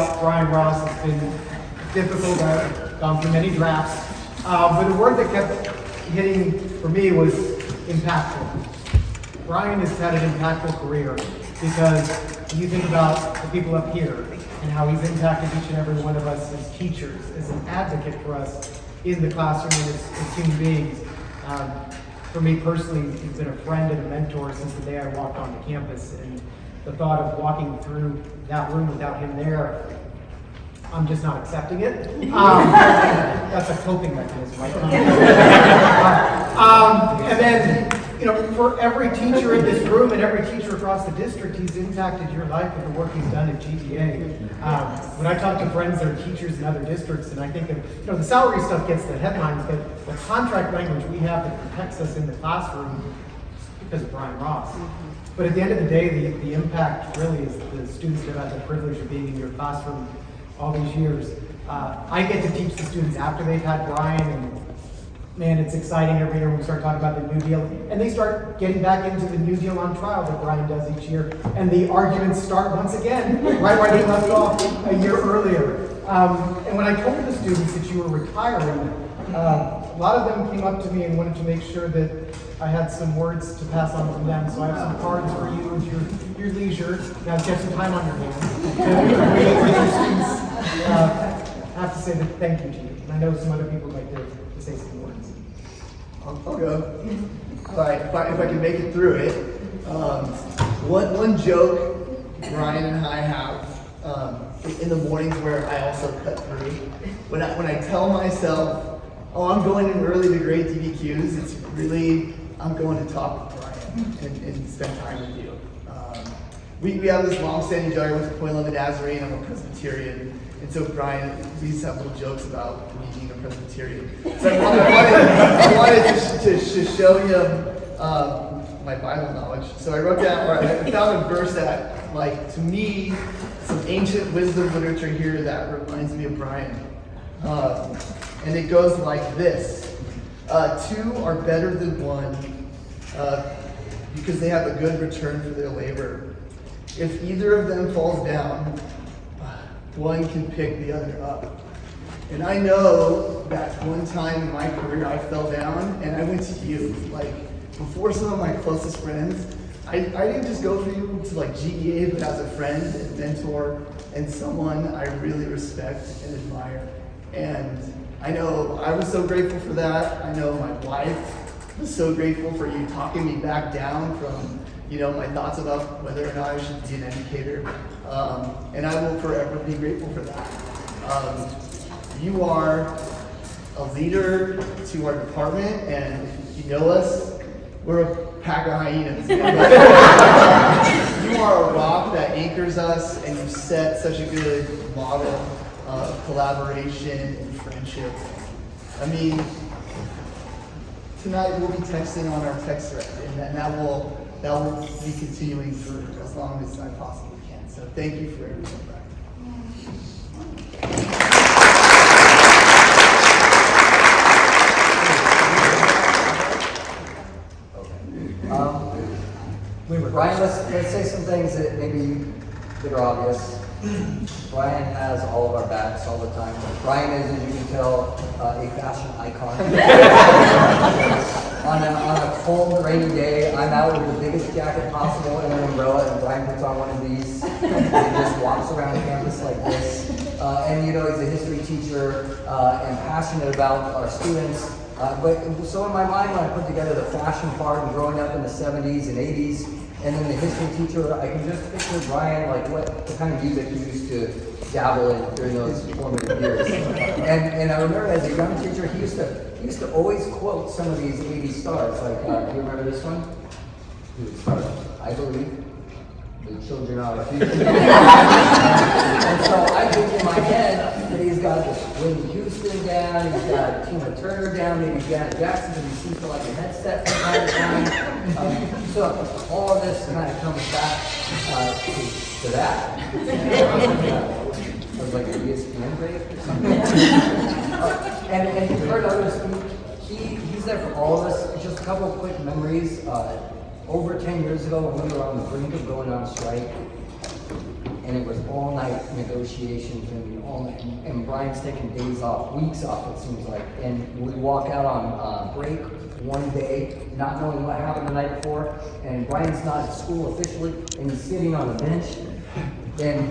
about Brian Ross has been difficult. I've gone through many drafts. But the word that kept hitting for me was impactful. Brian has had an impactful career because when you think about the people up here and how he's impacted each and every one of us as teachers, as an advocate for us in the classroom and as human beings. For me personally, he's been a friend and a mentor since the day I walked onto campus. And the thought of walking through that room without him there, I'm just not accepting it. That's a coping mechanism, right? And then, for every teacher in this room and every teacher across the district, he's impacted your life with the work he's done at GTA. When I talk to friends that are teachers in other districts, and I think of, the salary stuff gets the headlines, but the contract language we have that protects us in the classroom is because of Brian Ross. But at the end of the day, the impact really is the students that have had the privilege of being in your classroom all these years. I get to teach the students after they've had Brian, and man, it's exciting every year when we start talking about the New Deal. And they start getting back into the New Deal on trial that Brian does each year. And the arguments start once again, right where they left off a year earlier. And when I told the students that you were retiring, a lot of them came up to me and wanted to make sure that I had some words to pass on from them. So I have some cards for you at your leisure. Now you have some time on your hands. Your students have to say that thank you to you. And I know some other people might to say some words. I'll go. All right, if I can make it through it. One joke Brian and I have in the mornings where I also cut through. When I tell myself, oh, I'm going in early to grade DBQs, it's really, I'm going to talk with Brian and spend time with you. We have this long-standing joke. I went to Point London Nazarene. I'm a Presbyterian. And so Brian, we used to have little jokes about me being a Presbyterian. So I wanted to show you my Bible knowledge. So I wrote down, or I found a verse that, to me, some ancient wisdom literature here that reminds me of Brian. And it goes like this. Two are better than one because they have a good return for their labor. If either of them falls down, one can pick the other up. And I know that one time in my career I fell down and I went to you. Before some of my closest friends, I didn't just go for you to GEA, but as a friend and mentor and someone I really respect and admire. And I know I was so grateful for that. I know my wife was so grateful for you talking me back down from my thoughts about whether or not I should be an educator. And I will forever be grateful for that. You are a leader to our department, and if you know us, we're a pack of hyenas. You are a rock that anchors us, and you set such a good model of collaboration and friendship. I mean, tonight we'll be texting on our text thread, and that will be continuing through as long as I possibly can. So thank you for everything, Brian. Brian, let's say some things that that are obvious. Brian has all of our backs all the time. Brian is, as you can tell, a fashion icon. On a cold, rainy day, I'm out with the biggest jacket possible and an umbrella, and Brian puts on one of these and just walks around campus like this. And he's a history teacher and passionate about our students. But so in my mind, when I put together the fashion part and growing up in the 70s and 80s, and then the history teacher, I can just picture Brian, what kind of music he used to dabble in during those formative years. And I remember as a young teacher, he used to always quote some of these 80s stars. Do you remember this one? He would start, I believe the children are our future. And so I think in my head that he's got this Whitney Houston down, he's got Tina Turner down, maybe Janet Jackson, because he seems to like a headset from time to time. So all of this kind of comes back to that. It was like an ESPN break or something. And you've heard others speak. He's there for all of us. Just a couple of quick memories. Over 10 years ago when we were on the brink of going on strike, and it was all night negotiations and all night. And Brian's taking days off, weeks off, it seems like. And we walk out on break one day, not knowing what happened the night before, and Brian's not at school officially, and he's sitting on a bench, and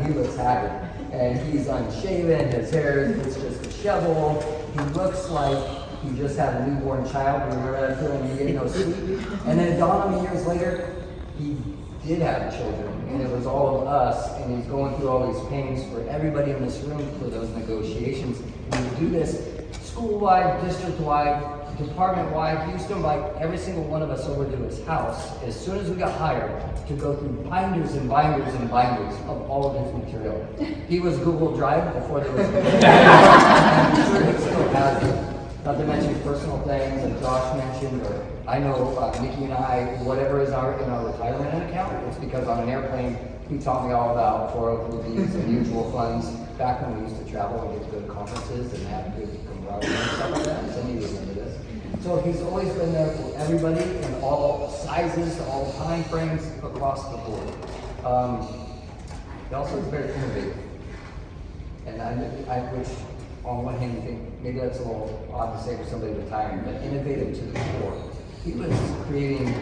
he looks haggard, and he's unshaven, his hair is just disheveled, he looks like he just had a newborn child. Remember that feeling? You get no sleep. And then it dawned on me years later, he did have children, and it was all of us, and he's going through all these pains for everybody in this room for those negotiations. And we do this school-wide, district-wide, department-wide. He used to invite every single one of us over to his house as soon as we got hired to go through binders and binders and binders of all of his material. He was Google Drive before there was Google Drive. I'm sure he still has it. Not to mention personal things that Josh mentioned, or I know Nikki and I, whatever is in our retirement account, it's because on an airplane, he taught me all about 403Bs and mutual funds back when we used to travel and get to good conferences and have good camaraderie and stuff like that. Some of you remember this. So he's always been there for everybody in all sizes, all time frames across the board. He also is very innovative. And I wish, on one hand, you think maybe that's a little odd to say for somebody retiring, but innovative to the core. He was creating,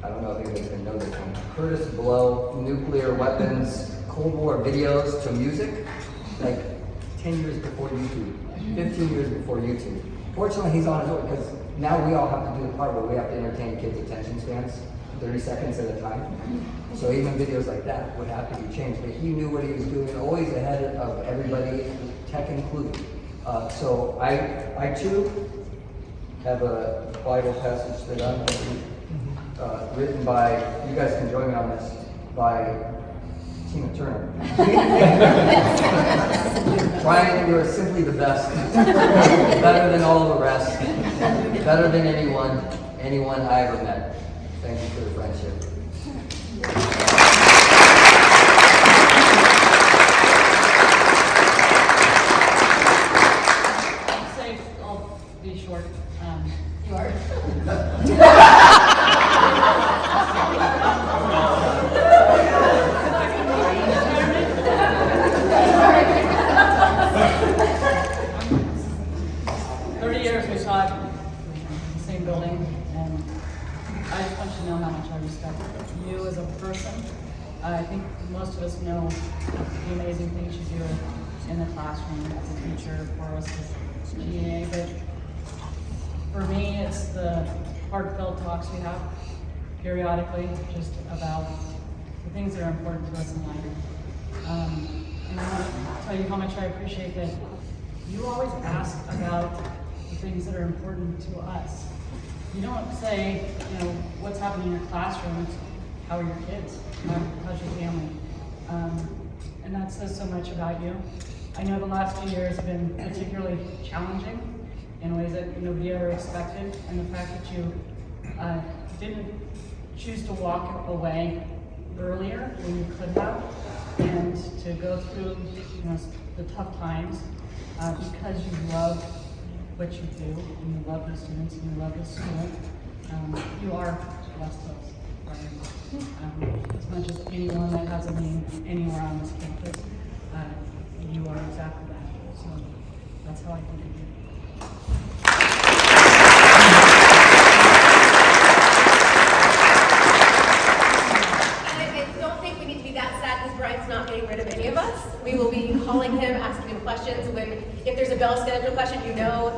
I don't know if anybody's going to know this one, Curtis Blow, nuclear weapons, Cold War videos to music, like 10 years before YouTube, 15 years before YouTube. Fortunately, he's on his way, because now we all have to do the part where we have to entertain kids' attention spans 30 seconds at a time. So even videos like that would have to be changed, but he knew what he was doing, always ahead of everybody, tech included. So I too have a Bible passage that I'm reading, written by, you guys can join me on this, by Tina Turner. Brian, you are simply the best. Better than all the rest. Better than anyone I ever met. Thank you for the friendship. I'll be short. You are? 30 years we taught in the same building, and I just want you to know how much I respect you as a person. I think most of us know the amazing things you do in the classroom as a teacher for us as GA, but for me, it's the heartfelt talks we have periodically just about the things that are important to us in life. And I want to tell you how much I appreciate that you always ask about the things that are important to us. You don't say, what's happening in your classroom, it's how are your kids, how's your family? And that says so much about you. I know the last 2 years have been particularly challenging in ways that nobody ever expected, and the fact that you didn't choose to walk away earlier when you could have, and to go through the tough times because you love what you do, and you love the students, and you love the school. You are blessed to us, Brian. As much as anyone that has a name anywhere on this campus, you are exactly that. So that's how I think of you. Brian's not getting rid of any of us. We will be calling him, asking him questions. If there's a bell schedule question, Brian.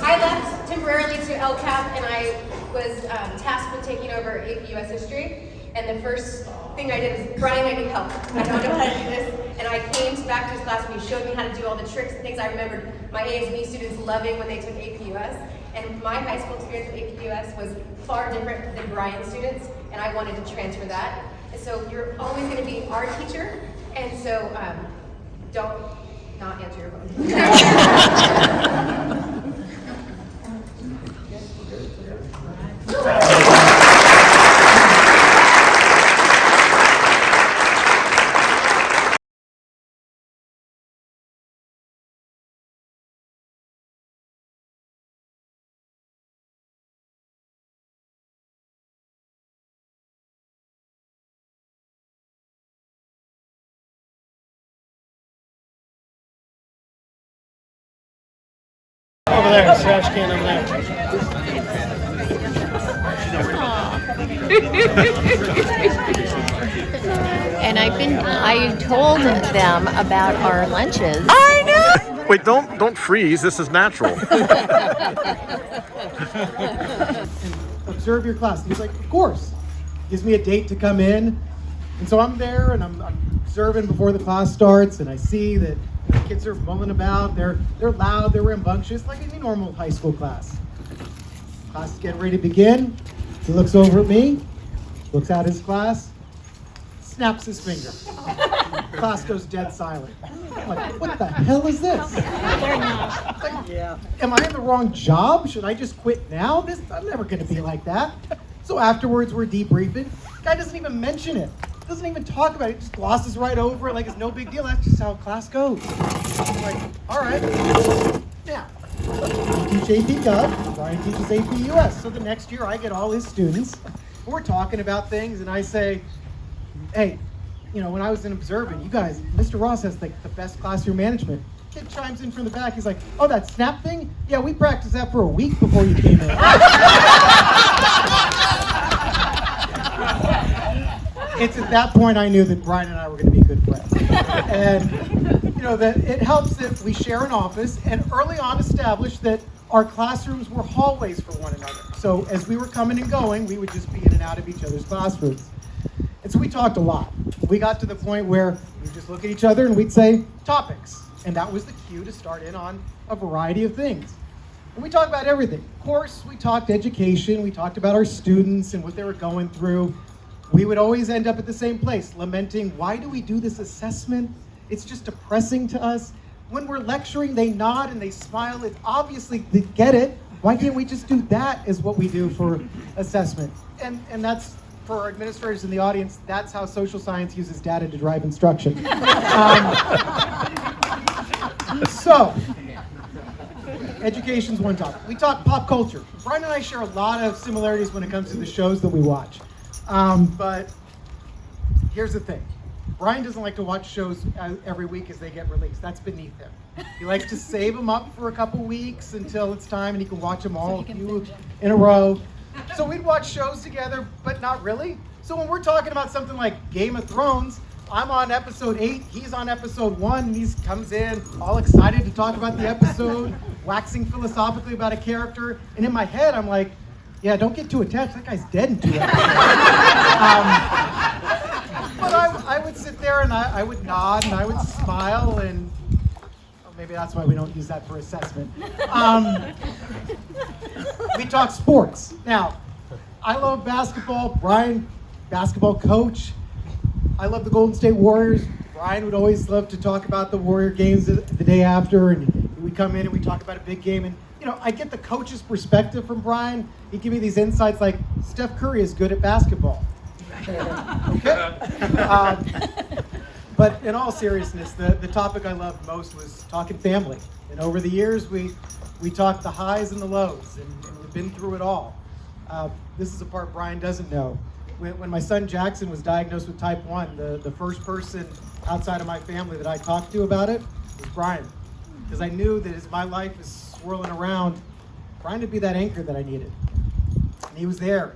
I left temporarily to LCAP, and I was tasked with taking over AP US History. And the first thing I did was, Brian, I need help. I don't know how to do this. And I came back to his class, and he showed me how to do all the tricks and things. I remembered my ASB students loving when they took AP US. And my high school experience with AP US was far different than Brian's students, and I wanted to transfer that. And so you're always going to be our teacher, and so don't not answer your phone. Over there, trash can over there. And I told them about our lunches. I know. Wait, don't freeze. This is natural. Observe your class. And he's like, of course. Gives me a date to come in. And so I'm there and I'm observing before the class starts, and I see that the kids are mulling about. They're loud, they're rambunctious, like any normal high school class. Class is getting ready to begin. He looks over at me, looks at his class, snaps his finger. Class goes dead silent. I'm like, what the hell is this? Am I in the wrong job? Should I just quit now? I'm never going to be like that. So afterwards, we're debriefing. Guy doesn't even mention it. Doesn't even talk about it. Just glosses right over it like it's no big deal. That's just how class goes. I'm like, all right. Now, you teach AP Gov, Brian teaches AP US. So the next year, I get all his students. And we're talking about things, and I say, hey, when I was in observing, you guys, Mr. Ross has like the best classroom management. Kid chimes in from the back. He's like, oh, that snap thing? Yeah, we practiced that for a week before you came in. It's at that point I knew that Brian and I were going to be good friends. And, that it helps that we share an office, and early on established that our classrooms were hallways for one another. So as we were coming and going, we would just be in and out of each other's classrooms. And so we talked a lot. We got to the point where we'd just look at each other and we'd say topics. And that was the cue to start in on a variety of things. And we talked about everything. Of course, we talked education. We talked about our students and what they were going through. We would always end up at the same place, lamenting, why do we do this assessment? It's just depressing to us. When we're lecturing, they nod and they smile. And obviously, they get it. Why can't we just do that as what we do for assessment? And that's, for our administrators in the audience, that's how social science uses data to drive instruction. So, education's one topic. We talk pop culture. Brian and I share a lot of similarities when it comes to the shows that we watch. But here's the thing. Brian doesn't like to watch shows every week as they get released. That's beneath him. He likes to save them up for a couple weeks until it's time and he can watch them all in a row. So we'd watch shows together, but not really. So when we're talking about something like Game of Thrones, I'm on episode 8, he's on episode 1, and he comes in all excited to talk about the episode, waxing philosophically about a character. And in my head, I'm like, yeah, don't get too attached. That guy's dead in 2 episodes. But I would sit there and I would nod and I would smile, and maybe that's why we don't use that for assessment. We talk sports. Now, I love basketball. Brian, basketball coach. I love the Golden State Warriors. Brian would always love to talk about the Warrior games the day after, and we come in and we talk about a big game. And I get the coach's perspective from Brian. He'd give me these insights like, Steph Curry is good at basketball. Okay. But in all seriousness, the topic I loved most was talking family. And over the years, we talked the highs and the lows, and we've been through it all. This is a part Brian doesn't know. When my son Jackson was diagnosed with type 1, the first person outside of my family that I talked to about it was Brian. Because I knew that as my life is swirling around, Brian would be that anchor that I needed. And he was there,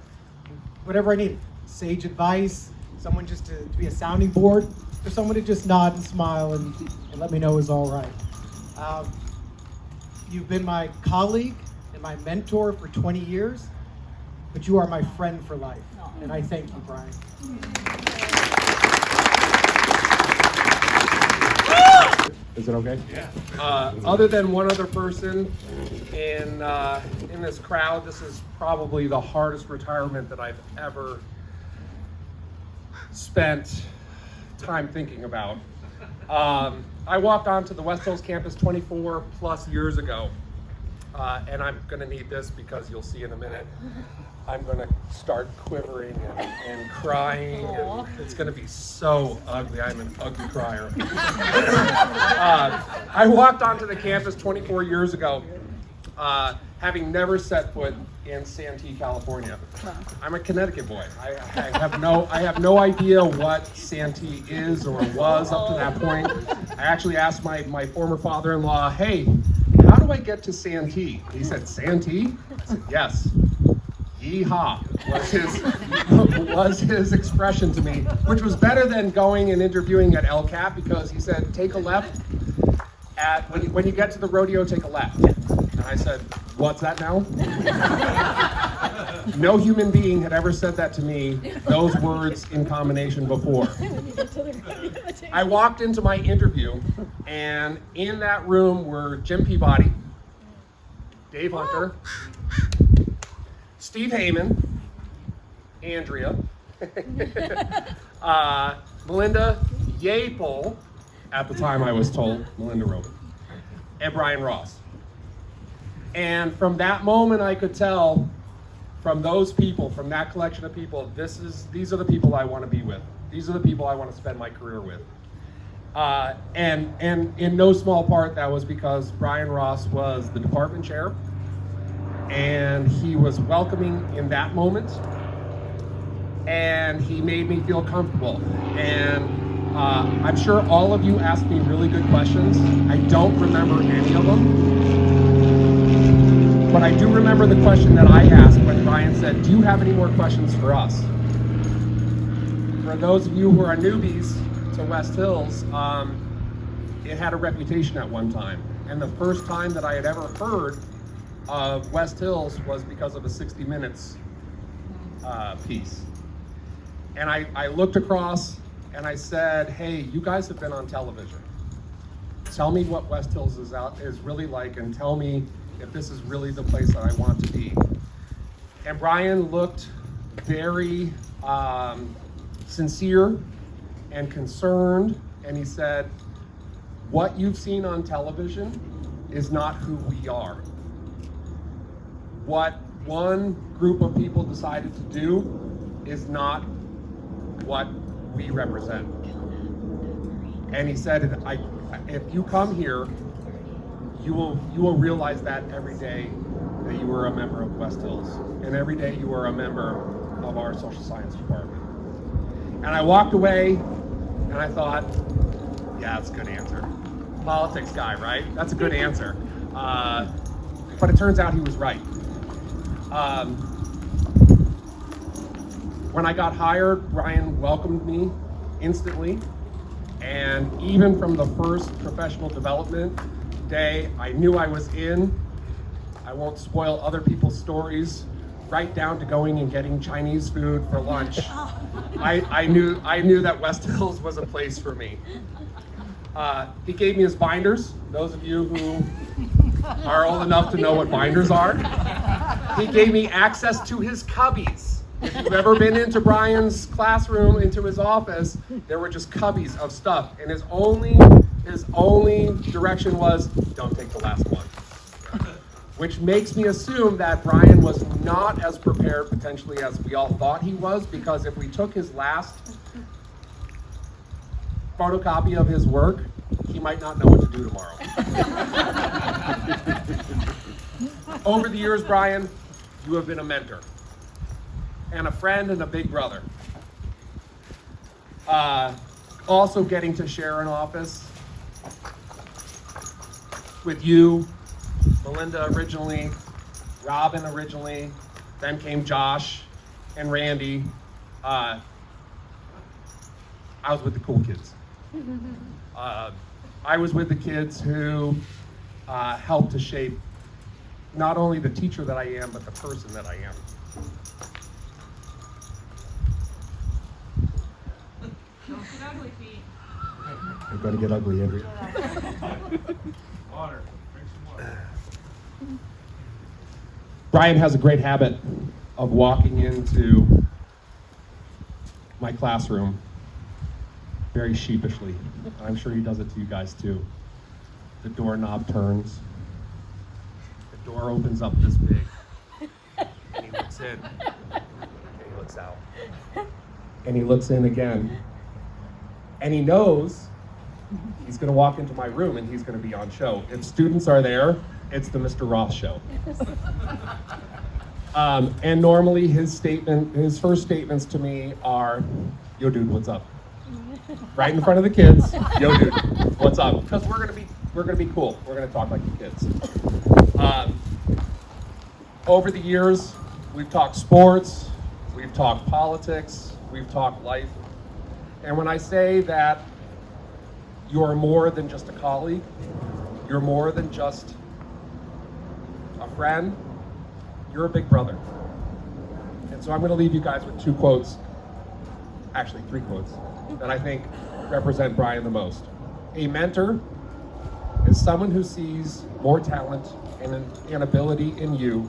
whatever I needed. Sage advice, someone just to be a sounding board, or someone to just nod and smile and let me know it was all right. You've been my colleague and my mentor for 20 years, but you are my friend for life. And I thank you, Brian. Is it okay? Yeah. Other than one other person in this crowd, this is probably the hardest retirement that I've ever spent time thinking about. I walked onto the West Hills campus 24 plus years ago, and I'm gonna need this because you'll see in a minute. I'm gonna start quivering and crying, and it's gonna be so ugly. I'm an ugly crier. I walked onto the campus 24 years ago, having never set foot in Santee, California. I'm a Connecticut boy. I have no idea what Santee is or was up to that point. I actually asked my former father-in-law, hey, how do I get to Santee? He said, Santee? I said, yes. Yeehaw was his expression to me, which was better than going and interviewing at LCAP, because he said, take a left when you get to the rodeo, take a left. And I said, what's that now? No human being had ever said that to me, those words in combination before. I walked into my interview, and in that room were Jim Peabody, Dave Hunter, Steve Heyman, Andrea, Melinda Yapel, at the time I was told, Melinda Rueben, and Brian Ross. And from that moment I could tell, from those people, from that collection of people, these are the people I want to be with. These are the people I want to spend my career with. And in no small part, that was because Brian Ross was the department chair, and he was welcoming in that moment, and he made me feel comfortable. And I'm sure all of you asked me really good questions. I don't remember any of them, but I do remember the question that I asked when Brian said, do you have any more questions for us? For those of you who are newbies to West Hills, it had a reputation at one time. And the first time that I had ever heard of West Hills was because of a 60 Minutes piece. And I looked across and I said, hey, you guys have been on television. Tell me what West Hills is really like, and tell me if this is really the place that I want to be. And Brian looked very sincere and concerned, and he said, what you've seen on television is not who we are. What one group of people decided to do is not what we represent. And he said, if you come here, you will realize that every day that you are a member of West Hills, and every day you are a member of our social science department. And I walked away and I thought, yeah, that's a good answer. Politics guy, right? That's a good answer. But it turns out he was right. When I got hired, Brian welcomed me instantly. And even from the first professional development day, I knew I was in. I won't spoil other people's stories, right down to going and getting Chinese food for lunch. I knew that West Hills was a place for me. He gave me his binders. Those of you who are old enough to know what binders are. He gave me access to his cubbies. If you've ever been into Brian's classroom, into his office, there were just cubbies of stuff. And his only direction was, don't take the last one. Which makes me assume that Brian was not as prepared potentially as we all thought he was, because if we took his last photocopy of his work, he might not know what to do tomorrow. Over the years, Brian, you have been a mentor and a friend and a big brother. Also getting to share an office with you, Melinda originally, Rueben originally, then came Josh and Randy. I was with the cool kids. I was with the kids who helped to shape not only the teacher that I am, but the person that I am. Don't get ugly, Pete. I'm going to get ugly, Andrea. Water. Drink some water. Brian has a great habit of walking into my classroom very sheepishly. I'm sure he does it to you guys too. The doorknob turns. The door opens up this big. And he looks in. And he looks out. And he looks in again. And he knows he's going to walk into my room and he's going to be on show. If students are there, it's the Mr. Ross show. And normally his first statements to me are, yo dude, what's up? Right in front of the kids, yo dude, what's up? Because we're going to be we're gonna be cool. We're gonna talk like the kids. Over the years, we've talked sports, we've talked politics, we've talked life. And when I say that you are more than just a colleague, you're more than just a friend, you're a big brother. And so I'm gonna leave you guys with 2 quotes, actually 3 quotes, that I think represent Brian the most. A mentor is someone who sees more talent and an ability in you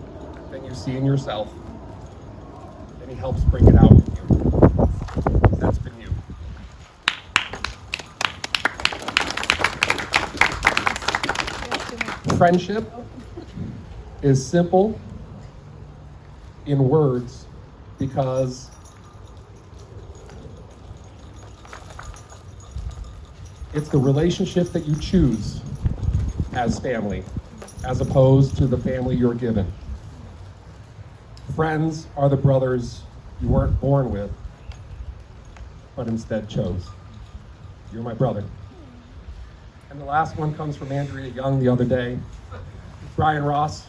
than you see in yourself, and he helps bring it out in you. That's been you. Friendship is simple in words because it's the relationship that you choose as family, as opposed to the family you're given. Friends are the brothers you weren't born with, but instead chose. You're my brother. And the last one comes from Andrea Young the other day. Brian Ross,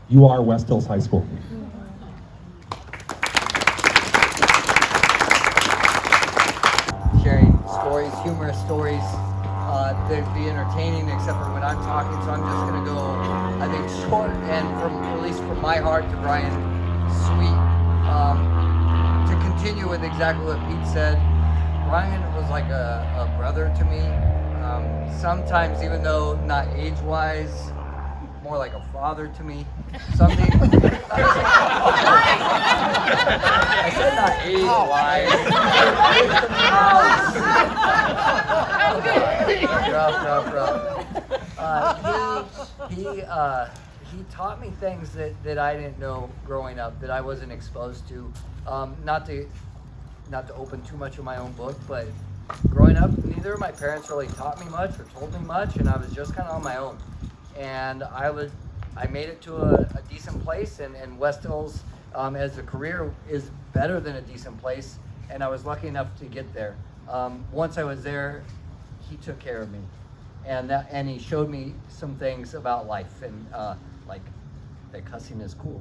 you are West Hills High School. Sharing stories, humorous stories, that'd be entertaining except for when I'm talking, so I'm just gonna go, I think, short and at least from my heart to Brian, sweet. To continue with exactly what Pete said, Brian was like a brother to me. Sometimes, even though not age-wise, more like a father to me. Something. I said not age-wise. Rough. He taught me things that I didn't know growing up, that I wasn't exposed to. Not to open too much of my own book, but growing up, neither of my parents really taught me much or told me much, and I was just kind of on my own. And I made it to a decent place, and West Hills as a career is better than a decent place, and I was lucky enough to get there. Once I was there, he took care of me, and he showed me some things about life, and like that cussing is cool,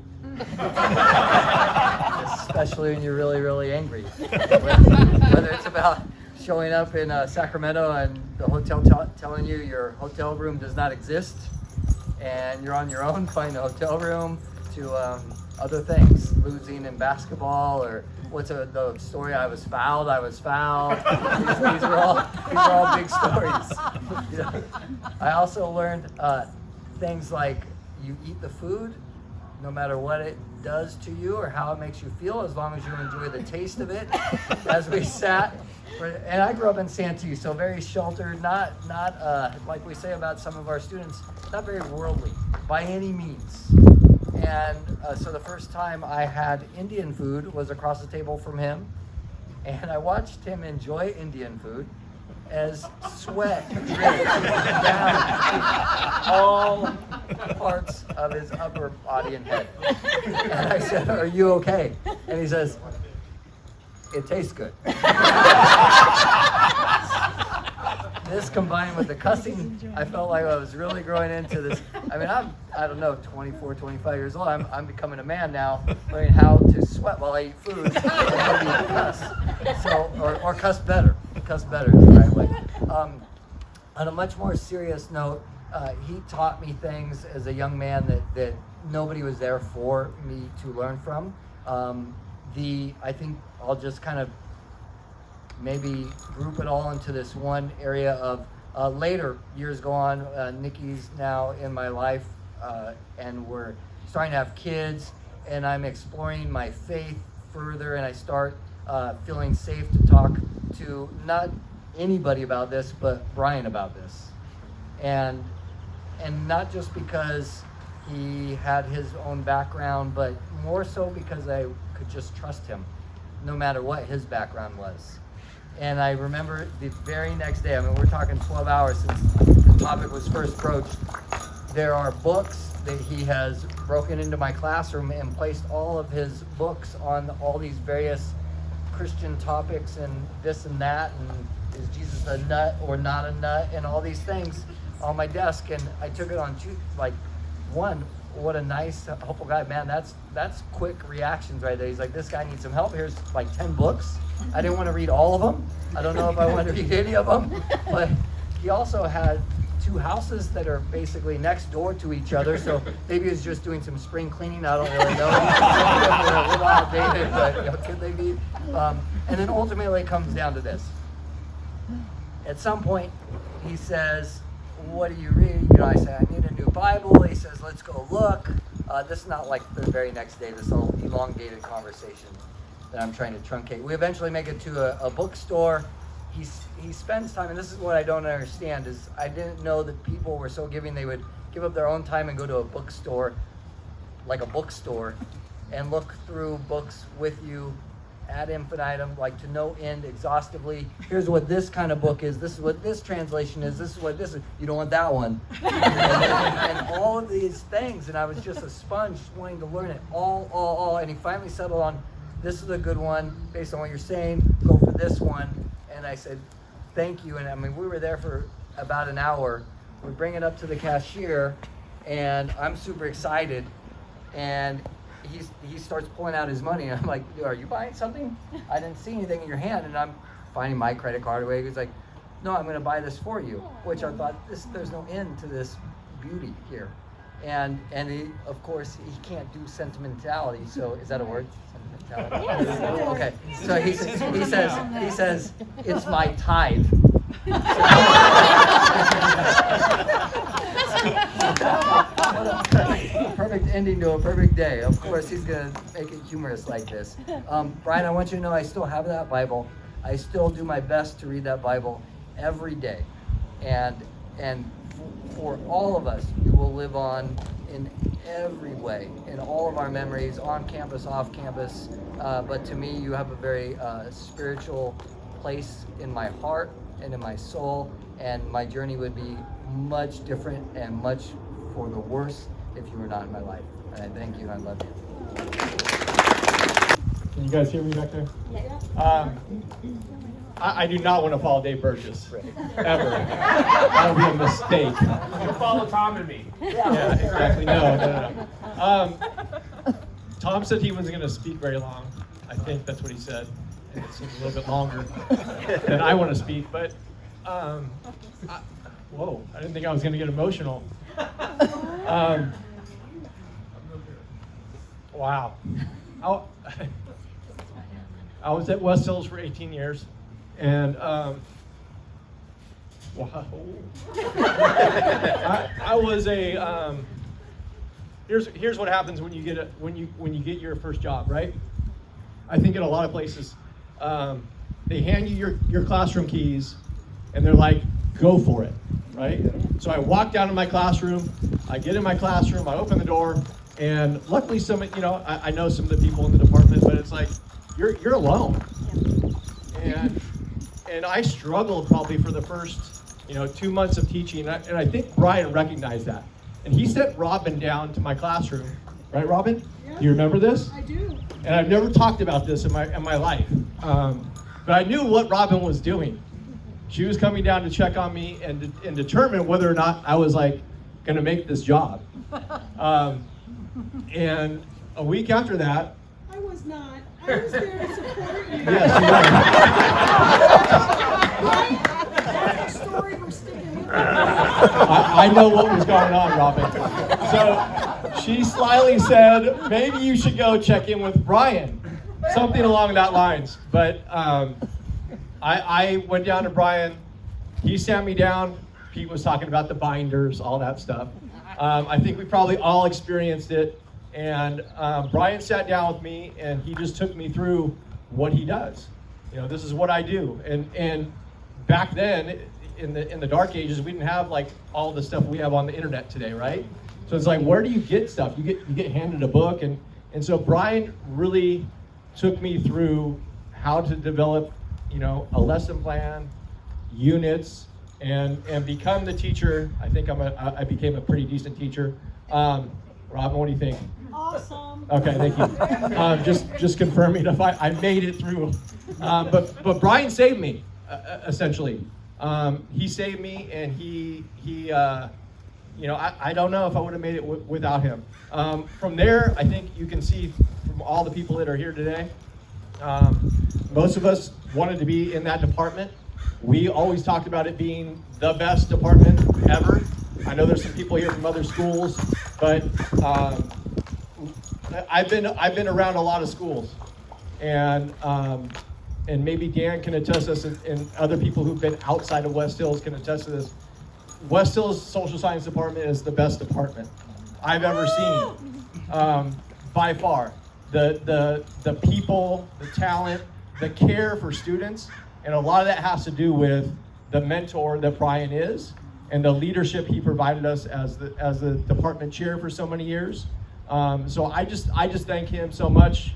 especially when you're really, really angry. Whether it's about showing up in Sacramento and the hotel telling you your hotel room does not exist, and you're on your own finding a hotel room, to other things, losing in basketball, or what's the story? I was fouled. These are all big stories. You know? I also learned things like you eat the food, no matter what it does to you or how it makes you feel, as long as you enjoy the taste of it. As we sat, and I grew up in Santee, so very sheltered, not like we say about some of our students, not very worldly by any means. And so the first time I had Indian food was across the table from him, and I watched him enjoy Indian food as sweat dripped down all parts of his upper body and head. And I said, "Are you okay?" And he says, "It tastes good." This combined with the cussing, I felt like I was really growing into this. I mean, I don't know, 24, 25 years old. I'm becoming a man now, learning how to sweat while I eat food and maybe cuss. So, or cuss better. Cuss better is the right way. On a much more serious note, he taught me things as a young man that nobody was there for me to learn from. I think I'll just kind of maybe group it all into this one area of later years go on. Nikki's now in my life, and we're starting to have kids, and I'm exploring my faith further, and I start feeling safe to talk to not anybody about this, but Brian about this. And not just because he had his own background, but more so because I could just trust him, no matter what his background was. And I remember the very next day, I mean, we're talking 12 hours since the topic was first broached. There are books that he has broken into my classroom and placed all of his books on all these various Christian topics and this and that, and is Jesus a nut or not a nut, and all these things. on my desk, and I took it on one. What a nice, helpful guy, man. That's quick reactions right there. He's like, this guy needs some help. Here's like 10 books. I didn't want to read all of them. I don't know if I want to read any of them, but he also had 2 houses that are basically next door to each other. So maybe he's just doing some spring cleaning. I don't really know. A little outdated, but could they be? And then ultimately it comes down to this. At some point, he says, what do you read? I say, I need a new Bible. He says, let's go look. This is not like the very next day, this whole elongated conversation that I'm trying to truncate. We eventually make it to a bookstore. He spends time, and this is what I don't understand, is I didn't know that people were so giving they would give up their own time and go to a bookstore, like a bookstore, and look through books with you ad infinitum, like to no end, exhaustively. Here's what this kind of book is. This is what this translation is. This is what this is. You don't want that one. and all of these things. And I was just a sponge wanting to learn it all. And he finally settled on, this is a good one. Based on what you're saying, go for this one. And I said, thank you. And I mean, we were there for about an hour. We bring it up to the cashier, and I'm super excited. And he starts pulling out his money, and I'm like, are you buying something? I didn't see anything in your hand. And I'm finding my credit card away. He's like, no, I'm going to buy this for you. Which I thought, there's no end to this beauty here. And he, of course, he can't do sentimentality. So is that a word? Sentimentality. Okay. So he says, it's my tithe. Perfect ending to a perfect day. Of course, he's gonna make it humorous like this. Brian, I want you to know I still have that Bible. I still do my best to read that Bible every day, and for all of us, you will live on in every way, in all of our memories, on campus, off campus. But to me, you have a very spiritual place in my heart and in my soul, and my journey would be much different and much for the worse if you were not in my life. And I thank you and I love you. Can you guys hear me back there? Yeah. I do not want to follow Dave Burgess, ever. That would be a mistake. You follow Tom and me. Yeah, exactly. No. Tom said he wasn't going to speak very long. I think that's what he said. And it seems a little bit longer than I want to speak, but whoa, I didn't think I was going to get emotional. Wow. I was at West Hills for 18 years, and wow. I was a here's what happens when you get when you get your first job, right? I think in a lot of places, they hand you your classroom keys, and they're like, go for it, right? So I walk down to my classroom, I get in my classroom, I open the door, and luckily I know some of the people in the department, but it's like, you're alone. And I struggled probably for the first 2 months of teaching, and I think Brian recognized that. And he sent Rueben down to my classroom, right, Rueben? Yeah. Do you remember this? I do. And I've never talked about this in my life, but I knew what Rueben was doing. She was coming down to check on me and determine whether or not I was going to make this job. And a week after that, I was not. I was there to support you. Yes, That's the story we're sticking with. I know what was going on, Rueben. So she slyly said, maybe you should go check in with Brian. Something along that lines. But I went down to Brian. He sat me down. Pete was talking about the binders, all that stuff. I think we probably all experienced it. And Brian sat down with me, and he just took me through what he does. This is what I do. And back then, in the dark ages, we didn't have all the stuff we have on the internet today, right? So it's like, where do you get stuff? You get handed a book, and so Brian really took me through how to develop, a lesson plan, units, and become the teacher. I think I became a pretty decent teacher. Rueben, what do you think? Awesome. Okay, thank you. Just confirming if I made it through. But Brian saved me, essentially. He saved me, and he you know, I don't know if I would have made it without him. From there, I think you can see from all the people that are here today, most of us wanted to be in that department. We always talked about it being the best department ever. I know there's some people here from other schools, but I've been around a lot of schools, and maybe Dan can attest to this, and other people who've been outside of West Hills can attest to this. West Hills Social Science Department is the best department I've ever seen, by far. The people, the talent, the care for students, and a lot of that has to do with the mentor that Brian is, and the leadership he provided us as the department chair for so many years. So I just thank him so much.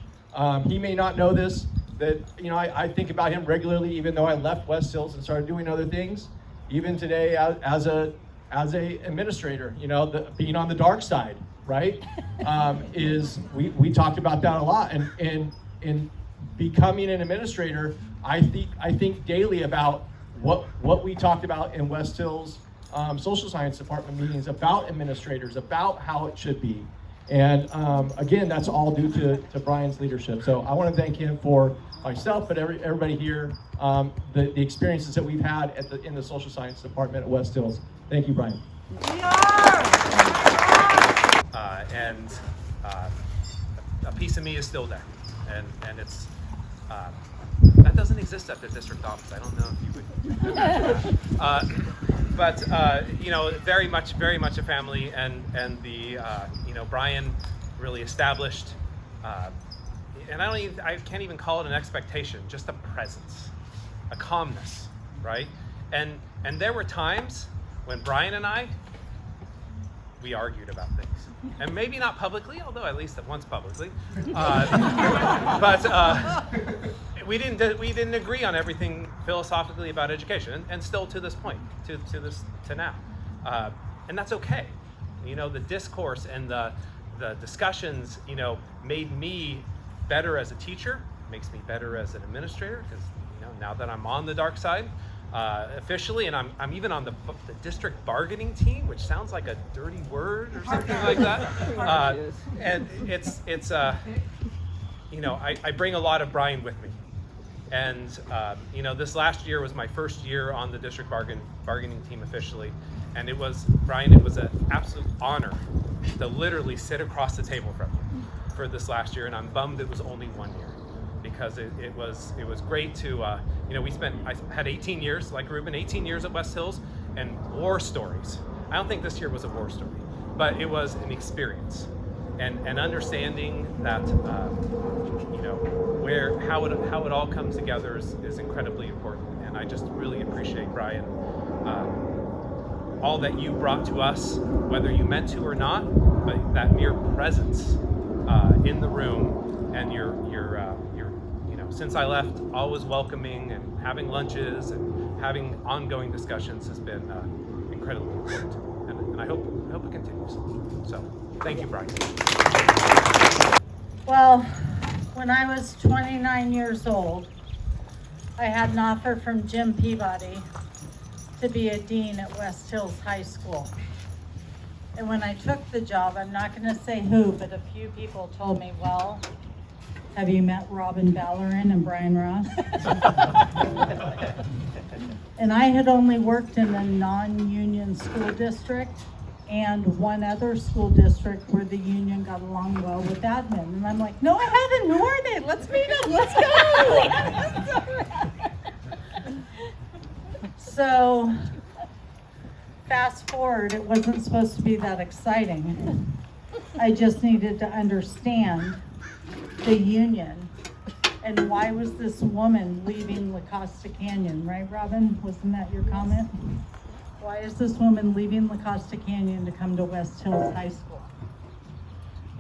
He may not know this, that you know I think about him regularly, even though I left West Hills and started doing other things. Even today, as a administrator, you know, being on the dark side, right? Is we talked about that a lot, and in becoming an administrator, I think daily about what we talked about in West Hills social science department meetings about administrators, about how it should be. And again, that's all due to Brian's leadership. So I want to thank him for myself, but everybody here, the experiences that we've had in the social science department at West Hills. Thank you, Brian. And a piece of me is still there, and it's that doesn't exist at the district office. I don't know if you would. But you know, very much a family, and the you know, Brian really established, and I can't even call it an expectation, just a presence, a calmness, right? And there were times when Brian and we argued about things, and maybe not publicly, although at least at once publicly, but we didn't agree on everything philosophically about education, and still to this point, to now, and that's okay. You know, the discourse and the discussions, you know, made me better as a teacher, makes me better as an administrator, because you know, now that I'm on the dark side officially, and I'm even on the district bargaining team, which sounds like a dirty word or something like that, and it's you know, I bring a lot of Brian with me. And you know, this last year was my first year on the district bargaining team officially, and it was, Brian, it was an absolute honor to literally sit across the table from you for this last year, and I'm bummed it was only 1 year, because it was great to you know, I had 18 years, like Rueben, 18 years at West Hills, and war stories. I don't think this year was a war story, but it was an experience, and understanding that you know, how it all comes together is incredibly important. And I just really appreciate, Brian, all that you brought to us, whether you meant to or not, but that mere presence in the room, and your you know, since I left, always welcoming and having lunches and having ongoing discussions has been incredibly important, and I hope it continues. So thank you, Brian. Well, when I was 29 years old, I had an offer from Jim Peabody to be a dean at West Hills High School. And when I took the job, I'm not going to say who, but a few people told me, well, have you met Rueben Hoffman and Brian Ross? And I had only worked in a non-union school district and one other school district where the union got along well with admin. And I'm like, no, I haven't. Who are they? Let's meet them. Let's go. So fast forward, it wasn't supposed to be that exciting. I just needed to understand the union and why was this woman leaving La Costa Canyon, right, Robin? Wasn't that your comment? Why is this woman leaving La Costa Canyon to come to West Hills High School?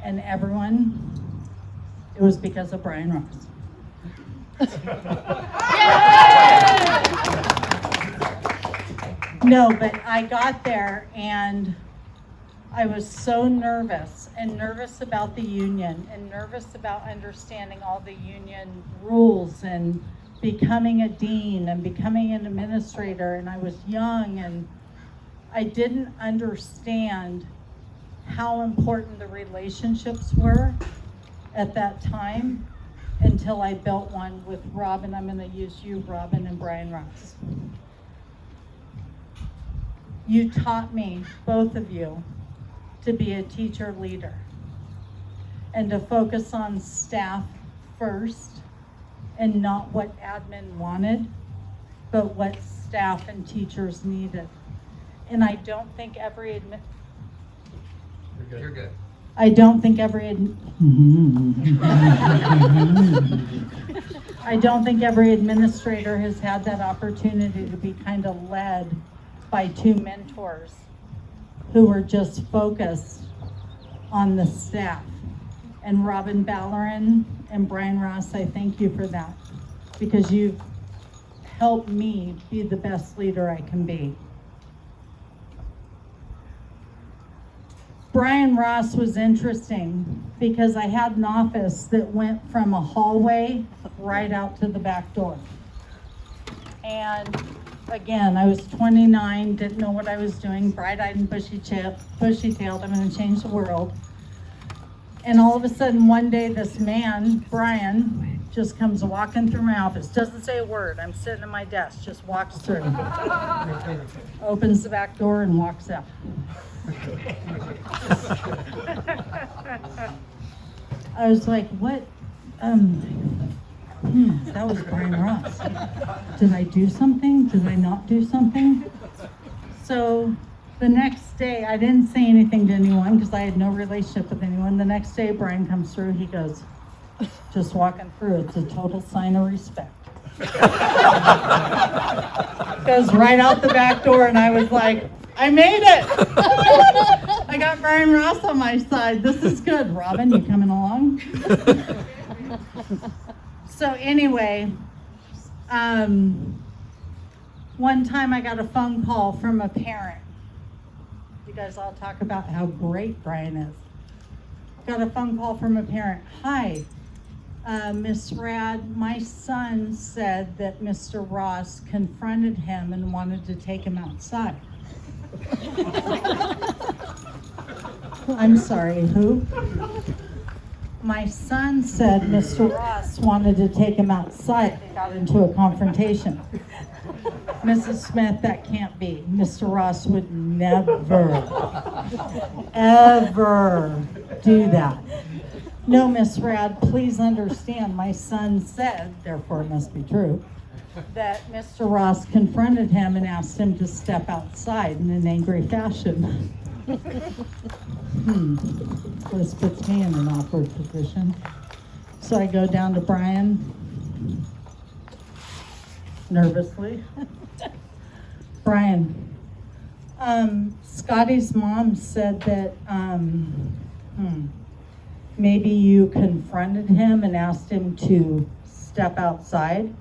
And everyone, it was because of Brian Ross. No, but I got there and I was so nervous, and nervous about the union, and nervous about understanding all the union rules, and becoming a dean and becoming an administrator, and I was young and I didn't understand how important the relationships were at that time until I built one with Robin. I'm going to use you, Robin, and Brian Ross. You taught me, both of you, to be a teacher leader and to focus on staff first and not what admin wanted, but what staff and teachers needed. And I don't think every You're good. I don't think every I don't think every administrator has had that opportunity to be kind of led by two mentors who were just focused on the staff. And Robin Ballerin and Brian Ross, I thank you for that, because you've helped me be the best leader I can be. Brian Ross was interesting because I had an office that went from a hallway right out to the back door. And again, I was 29, didn't know what I was doing, bright-eyed and bushy-tailed, I'm gonna change the world. And all of a sudden, one day, this man, Brian, just comes walking through my office, doesn't say a word, I'm sitting at my desk, just walks through. Opens the back door and walks out. I was like, what? That was Brian Ross. Did I do something? Did I not do something? So the next day, I didn't say anything to anyone because I had no relationship with anyone. The next day, Brian comes through, he goes, just walking through, it's a total sign of respect. Goes right out the back door, and I was like, I made it! I got Brian Ross on my side. This is good. Robin, you coming along? So anyway, one time I got a phone call from a parent. You guys all talk about how great Brian is. Got a phone call from a parent. Hi, Miss Rad, my son said that Mr. Ross confronted him and wanted to take him outside. I'm sorry, who? My son said Mr. Ross wanted to take him outside. They got into a confrontation. Mrs. Smith, that can't be. Mr. Ross would never, ever do that. No, Miss Rad, please understand, my son said, therefore it must be true, that Mr. Ross confronted him and asked him to step outside in an angry fashion. This puts me in an awkward position. So I go down to Brian, nervously. Brian, Scotty's mom said that maybe you confronted him and asked him to step outside.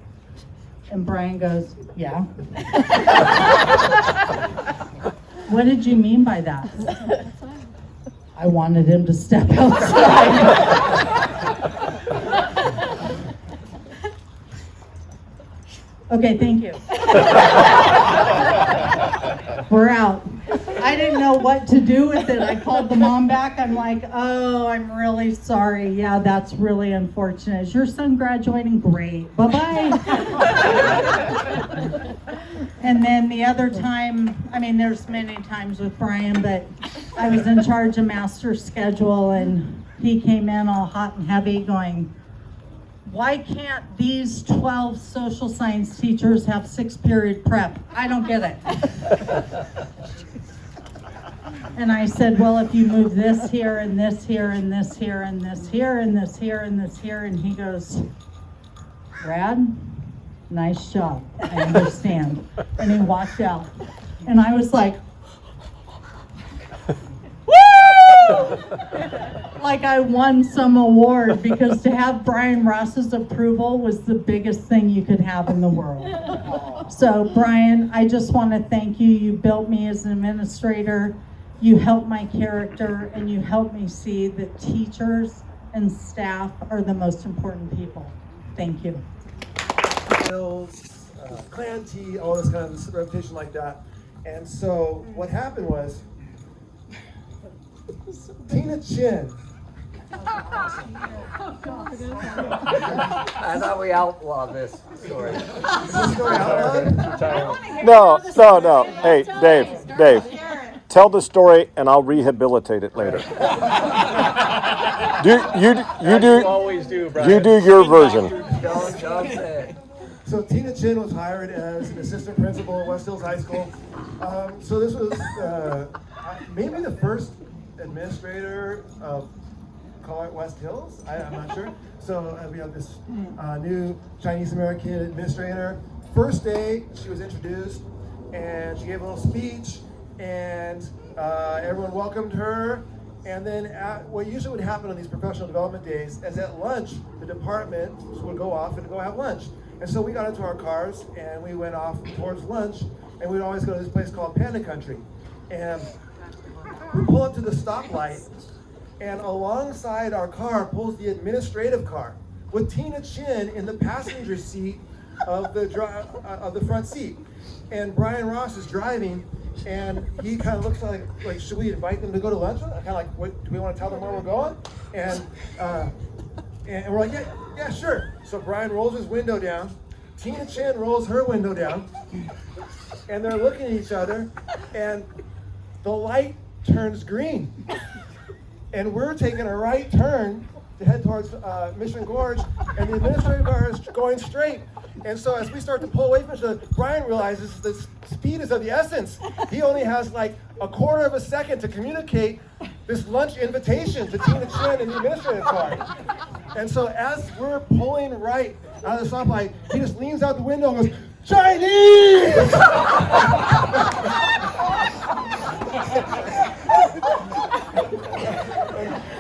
And Brian goes, yeah. What did you mean by that? I wanted him to step outside. Okay, thank you. We're out. I didn't know what to do with it. I called the mom back. I'm like, oh, I'm really sorry. Yeah, that's really unfortunate. Is your son graduating? Great. Bye-bye. And then the other time, I mean, there's many times with Brian, but I was in charge of master schedule, and he came in all hot and heavy going, why can't these 12 social science teachers have 6-period prep? I don't get it. And I said, well, if you move this here and this here and this here and this here and this here and this here, and he goes, Rad, nice job, I understand. And he walked out. And I was like, woo! Like I won some award, because to have Brian Ross's approval was the biggest thing you could have in the world. So Brian, I just want to thank you. You built me as an administrator. You helped my character, and you helped me see that teachers and staff are the most important people. Thank you. Hills, Clan T, all this kind of reputation like that. And so what happened was, Tina Chin. I thought we outlawed this story. No. Hey, Dave. Tell the story and I'll rehabilitate it later. You always do, Brian. You do your version. Don't say it. So Tina Chin was hired as an assistant principal at West Hills High School. So this was maybe the first administrator of, call it West Hills, I'm not sure. So we have this new Chinese American administrator. First day, she was introduced and she gave a little speech and everyone welcomed her. And then what usually would happen on these professional development days is at lunch, the department would go off and go have lunch. And so we got into our cars and we went off towards lunch, and we'd always go to this place called Panda Country. And we pull up to the stoplight, and alongside our car pulls the administrative car with Tina Chin in the passenger seat of the front seat. And Brian Ross is driving, and he kind of looks like should we invite them to go to lunch? Kind of like, what, do we want to tell them where we're going? And we're like, yeah, sure. So Brian rolls his window down. Tina Chin rolls her window down. And they're looking at each other. And the light turns green. And we're taking a right turn to head towards Mission Gorge. And the administrative car is going straight. And so as we start to pull away from each other, Brian realizes the speed is of the essence. He only has like a quarter of a second to communicate this lunch invitation to Tina Chin in the administrative car. And so as we're pulling right out of the stoplight, he just leans out the window and goes, Chinese!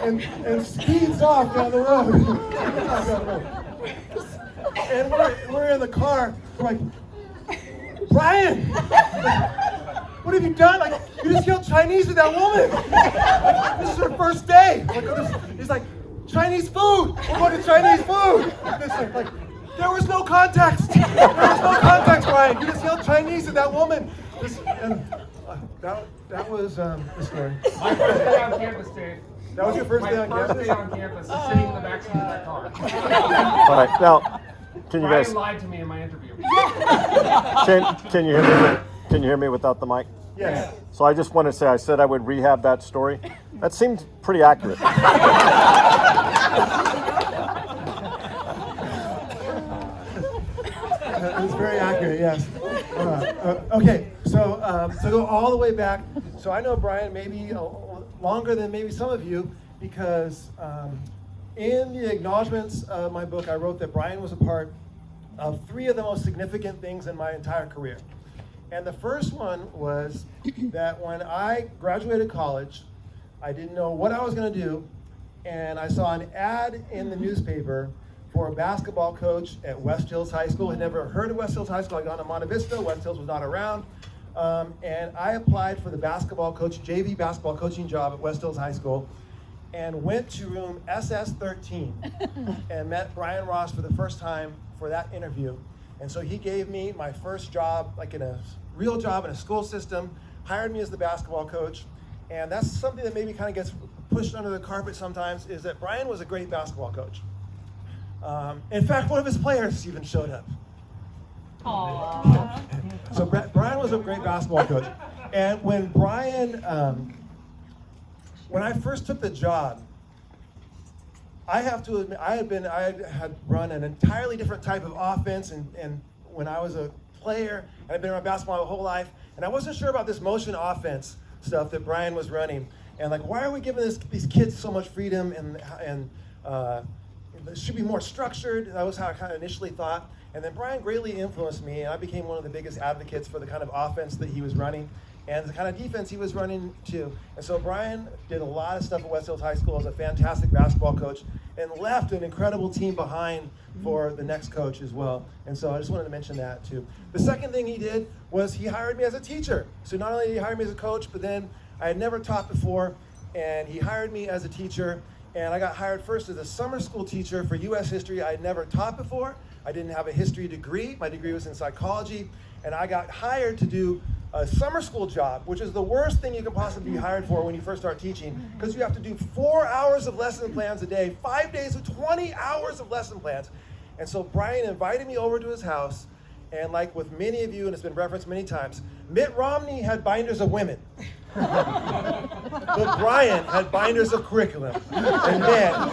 and speeds off down the road. And we're in the car. We're like, Brian, what have you done? Like, you just yelled Chinese at that woman. This is her first day. He's like, Chinese food. We're going to Chinese food. Like, there was no context. Brian. You just yelled Chinese at that woman. That was the story. My first day on campus, Dave. That was your first day on campus? My first day on campus, sitting in the backseat of that car. All right, now, can you guys? Brian lied to me in my interview. Can you hear me? Can you hear me without the mic? Yes. So I just want to say, I said I would rehab that story. That seemed pretty accurate. It was very accurate, yes. Okay, so to go all the way back, so I know Brian maybe longer than maybe some of you, because in the acknowledgments of my book, I wrote that Brian was a part of 3 of the most significant things in my entire career. And the first one was that when I graduated college, I didn't know what I was going to do, and I saw an ad in the newspaper for a basketball coach at West Hills High School. I'd never heard of West Hills High School. I'd gone to Monte Vista. West Hills was not around. And I applied for the JV basketball coaching job at West Hills High School, and went to room SS13 and met Brian Ross for the first time for that interview. And so he gave me my first job, like in a real job in a school system, hired me as the basketball coach. And that's something that maybe kind of gets pushed under the carpet sometimes, is that Brian was a great basketball coach. In fact, one of his players even showed up. Aww. So Brian was a great basketball coach. And when Brian, when I first took the job, I have to admit, I had run an entirely different type of offense, and when I was a player, and I'd been around basketball my whole life, and I wasn't sure about this motion offense stuff that Brian was running, and like, why are we giving these kids so much freedom, and it should be more structured? That was how I kind of initially thought. And then Brian greatly influenced me, and I became one of the biggest advocates for the kind of offense that he was running and the kind of defense he was running too. And so Brian did a lot of stuff at West Hills High School as a fantastic basketball coach, and left an incredible team behind for the next coach as well. And so I just wanted to mention that too. The second thing he did was he hired me as a teacher. So not only did he hire me as a coach, but then I had never taught before, and he hired me as a teacher. And I got hired first as a summer school teacher for U.S. history. I had never taught before, I didn't have a history degree. My degree was in psychology, and I got hired to do a summer school job, which is the worst thing you can possibly be hired for when you first start teaching, because you have to do 4 hours of lesson plans a day, 5 days with 20 hours of lesson plans. And so Brian invited me over to his house, and like with many of you, and it's been referenced many times, Mitt Romney had binders of women. But Brian had binders of curriculum. And man,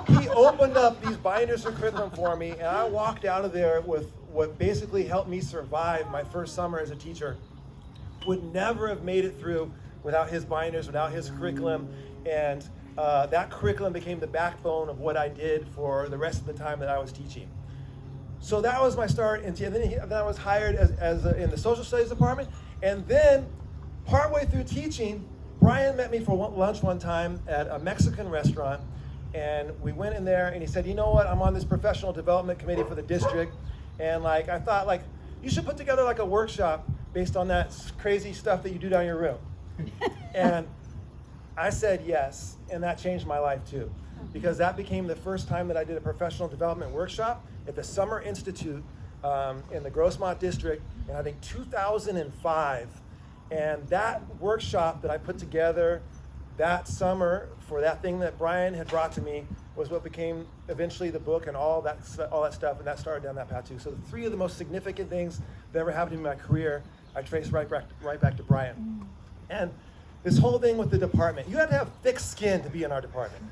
he opened up these binders of curriculum for me, and I walked out of there with what basically helped me survive my first summer as a teacher. Would never have made it through without his binders, without his curriculum, and that curriculum became the backbone of what I did for the rest of the time that I was teaching. So that was my start, and then I was hired in the social studies department, and then partway through teaching, Brian met me for lunch one time at a Mexican restaurant, and we went in there, and he said, you know what, I'm on this professional development committee for the district, and like I thought, like, you should put together like a workshop based on that crazy stuff that you do down your room. And I said yes, and that changed my life too, because that became the first time that I did a professional development workshop at the Summer Institute in the Grossmont district in I think 2005. And that workshop that I put together that summer for that thing that Brian had brought to me was what became eventually the book and all that stuff, and that started down that path too. So the 3 of the most significant things that ever happened in my career, I trace right back to Brian. And this whole thing with the department, you had to have thick skin to be in our department.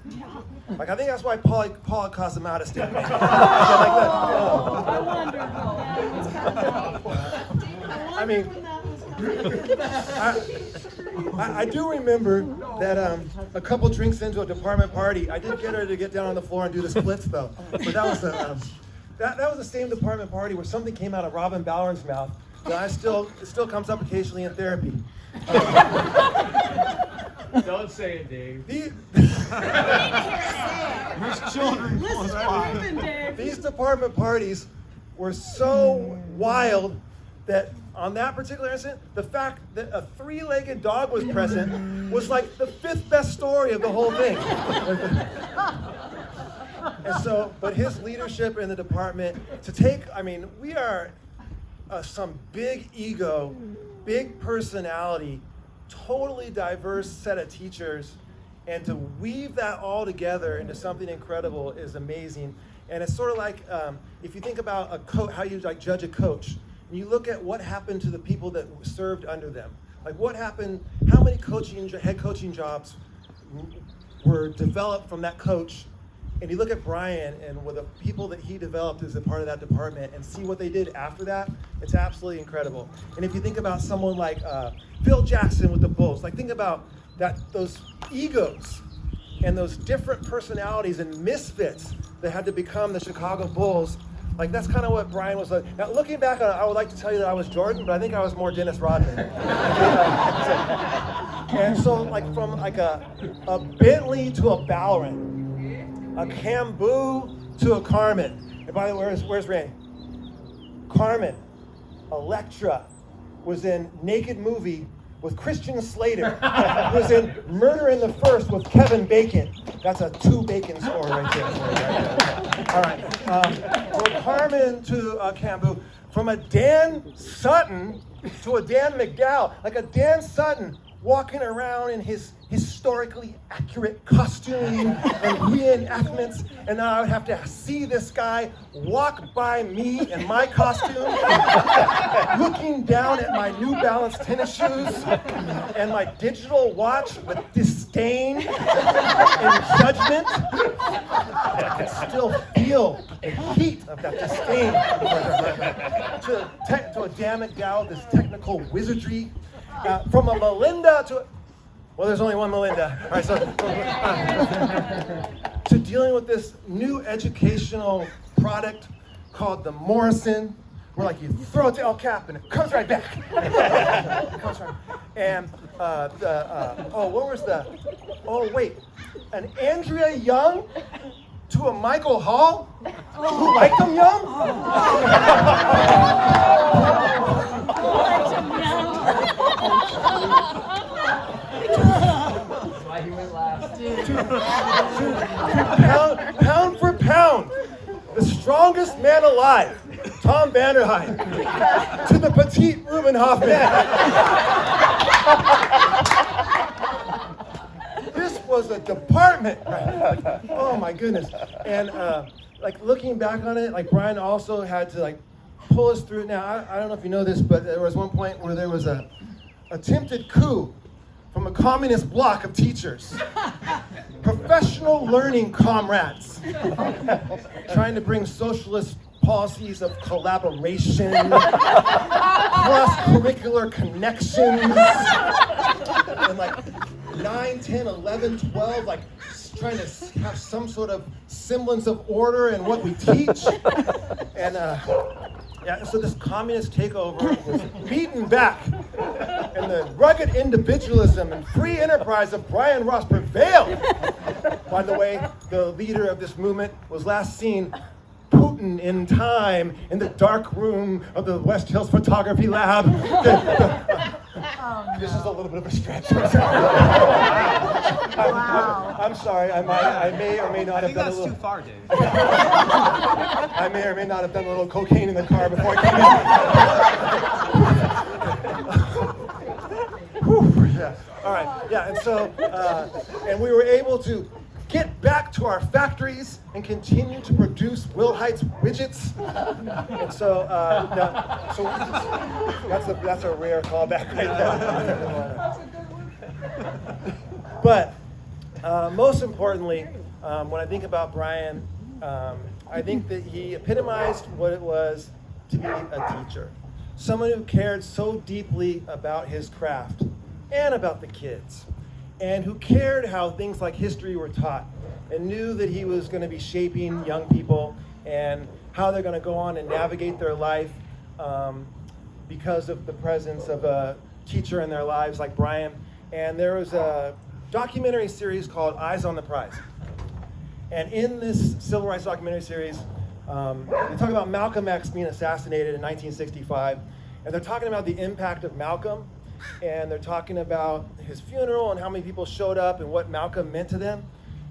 Like, I think that's why Paul Cosamatis did. I wondered I mean, I do remember that a couple drinks into a department party, I did get her to get down on the floor and do the splits though. But that was that was the same department party where something came out of Rueben Hoffman's mouth that it still comes up occasionally in therapy. Don't say it, Dave. There's children. These department parties were so wild that on that particular incident, the fact that a 3-legged dog was present was like the 5th best story of the whole thing. And so, but his leadership in the department we are some big ego, big personality, totally diverse set of teachers, and to weave that all together into something incredible is amazing. And it's sort of like if you think about how you like judge a coach, and you look at what happened to the people that served under them. Like what happened, how many head coaching jobs were developed from that coach, and you look at Brian and with the people that he developed as a part of that department and see what they did after that, it's absolutely incredible. And if you think about someone like Phil Jackson with the Bulls, like think about those egos and those different personalities and misfits that had to become the Chicago Bulls. Like that's kind of what Brian was like. Now looking back on it, I would like to tell you that I was Jordan, but I think I was more Dennis Rodman. And so like from like a Bentley to a Ballerin, a Cambou to a Carmen. And by the way, where's Randy? Carmen, Electra, was in Naked Movie with Christian Slater. Was in Murder in the First with Kevin Bacon. That's a 2 Bacon score right there. All right. From Carmen to Cambou. From a Dan Sutton to a Dan McDowell. Like a Dan Sutton walking around in his historically accurate costuming and reenactments, and now I would have to see this guy walk by me in my costume, looking down at my New Balance tennis shoes and my digital watch with disdain and judgment. I can still feel the heat of that disdain to a Dan McDowell, this technical wizardry. From a Melinda to there's only one Melinda. All right, so to dealing with this new educational product called the Morrison, where like you throw it to El Cap and it comes right back. And an Andrea Young to a Michael Hall who liked him young. Why he went last. Pound for pound, the strong strongest man alive, Tom Vanderhyde, to the petite Rueben Hoffman. This was a department. Oh my goodness. And like looking back on it, like Brian also had to like pull us through. Now, I don't know if you know this, but there was one point where there was a attempted coup from a communist bloc of teachers. Professional learning comrades trying to bring socialist policies of collaboration, cross-curricular connections, and like 9, 10, 11, 12, like trying to have some sort of semblance of order in what we teach. And yeah, so this communist takeover was beaten back, and the rugged individualism and free enterprise of Brian Ross prevailed. By the way, the leader of this movement was last seen Putin in time in the dark room of the West Hills Photography Lab. This is a little bit of a stretch. I'm sorry. I may or may not have done a little. Too far, Dave. I may or may not have done a little cocaine in the car before I came in. Whew, yeah. All right. Yeah. And so, and we were able to get back to our factories and continue to produce Will Heights widgets. And so, so that's a rare callback right there. But most importantly, when I think about Brian, I think that he epitomized what it was to be a teacher. Someone who cared so deeply about his craft and about the kids, and who cared how things like history were taught, and knew that he was going to be shaping young people and how they're going to go on and navigate their life because of the presence of a teacher in their lives like Brian. And there was a documentary series called Eyes on the Prize. And in this civil rights documentary series, they talk about Malcolm X being assassinated in 1965. And they're talking about the impact of Malcolm. And they're talking about his funeral and how many people showed up and what Malcolm meant to them.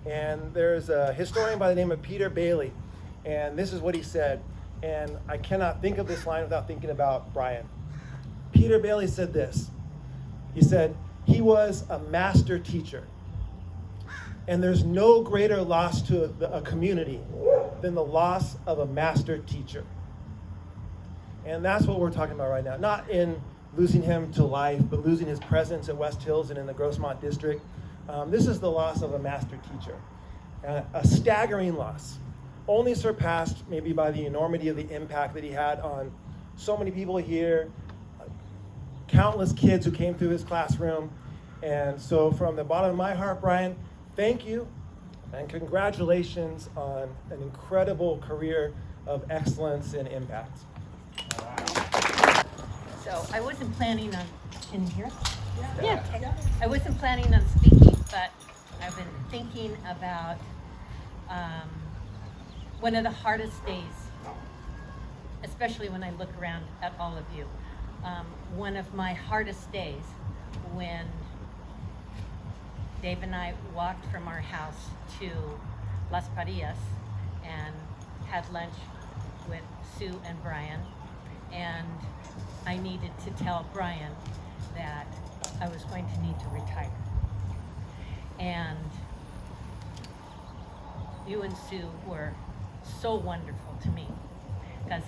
And there's a historian by the name of Peter Bailey. And this is what he said. And I cannot think of this line without thinking about Brian. Peter Bailey said this. He said, "He was a master teacher. And there's no greater loss to a community than the loss of a master teacher." And that's what we're talking about right now. Not in losing him to life, but losing his presence at West Hills and in the Grossmont district. This is the loss of a master teacher. A staggering loss, only surpassed maybe by the enormity of the impact that he had on so many people here, countless kids who came through his classroom. And so from the bottom of my heart, Brian, thank you and congratulations on an incredible career of excellence and impact. So I wasn't planning on, in here? Yeah. I wasn't planning on speaking, but I've been thinking about one of the hardest days, especially when I look around at all of you. One of my hardest days when Dave and I walked from our house to Las Parillas and had lunch with Sue and Brian, and I needed to tell Brian that I was going to need to retire. And you and Sue were so wonderful to me because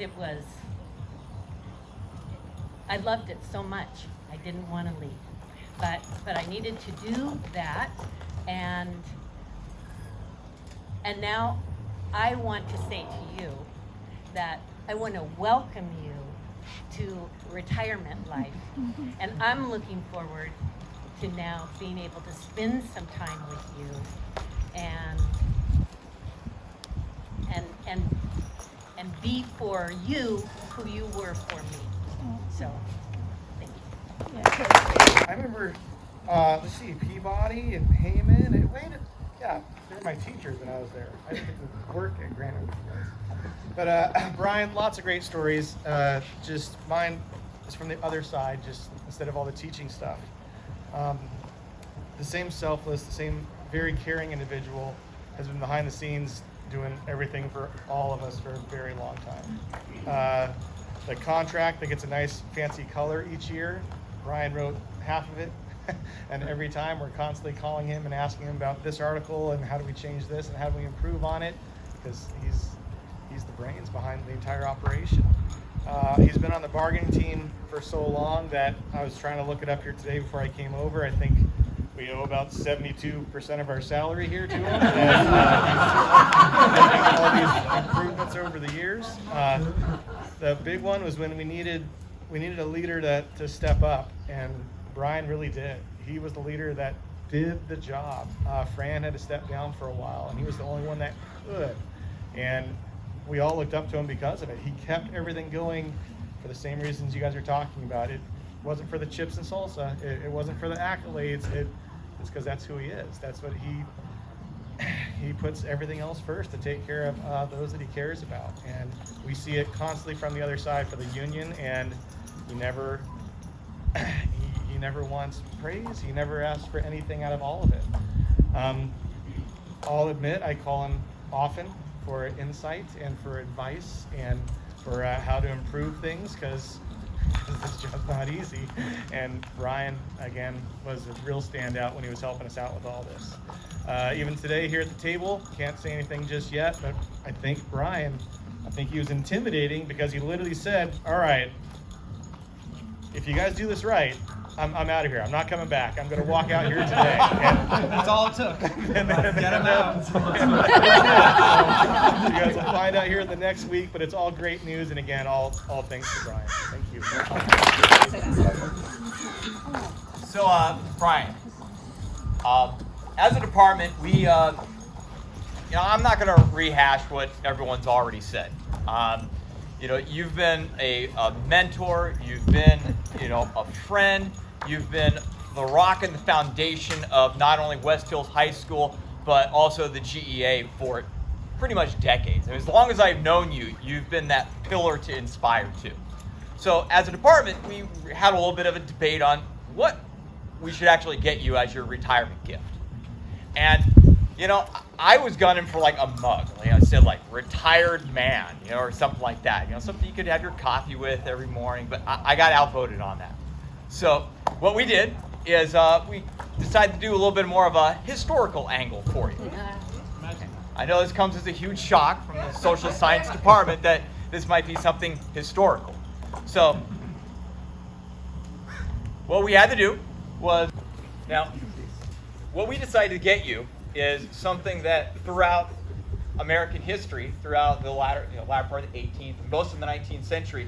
I loved it so much. I didn't want to leave, but I needed to do that, and now I want to say to you that I want to welcome you to retirement life, and I'm looking forward to now being able to spend some time with you and be for you who you were for me. So, thank you. I remember, let's see, Peabody and Heyman and Wayne. Yeah, they were my teachers when I was there. I didn't get to work at Granite with you guys. But Brian, lots of great stories. Just mine is from the other side, just instead of all the teaching stuff. The same selfless, the same very caring individual has been behind the scenes doing everything for all of us for a very long time. The contract that gets a nice fancy color each year, Brian wrote half of it. And every time we're constantly calling him and asking him about this article and how do we change this and how do we improve on it, because he's the brains behind the entire operation. He's been on the bargaining team for so long that I was trying to look it up here today before I came over. I think we owe about 72% of our salary here to him. And he's making all these improvements over the years. The big one was when we needed a leader to step up, and Brian really did. He was the leader that did the job. Fran had to step down for a while, and he was the only one that could. And we all looked up to him because of it. He kept everything going for the same reasons you guys are talking about. It wasn't for the chips and salsa. It wasn't for the accolades. It's because that's who he is. That's what he puts everything else first to take care of those that he cares about. And we see it constantly from the other side for the union, and he never wants praise. He never asks for anything out of all of it. I'll admit I call him often for insight and for advice and for how to improve things, because this job's not easy. And Brian, again, was a real standout when he was helping us out with all this. Even today here at the table, can't say anything just yet, but I think he was intimidating, because he literally said, all right, if you guys do this right, I'm out of here. I'm not coming back. I'm going to walk out here today. And that's all it took. Get him out. So you guys will find out here in the next week, but it's all great news. And again, all thanks to Brian. Thank you. So, Brian, as a department, we, I'm not going to rehash what everyone's already said. You've been a mentor, you've been, a friend, you've been the rock and the foundation of not only West Hills High School, but also the GEA for pretty much decades. And as long as I've known you, you've been that pillar to inspire too. So as a department, we had a little bit of a debate on what we should actually get you as your retirement gift. And I was gunning for like a mug. I said like retired man, or something like that. Something you could have your coffee with every morning, but I got outvoted on that. So what we did is we decided to do a little bit more of a historical angle for you. I know this comes as a huge shock from the social science department that this might be something historical. So what we had to do was, what we decided to get you is something that throughout American history, throughout the latter part of the 18th, and most of the 19th century,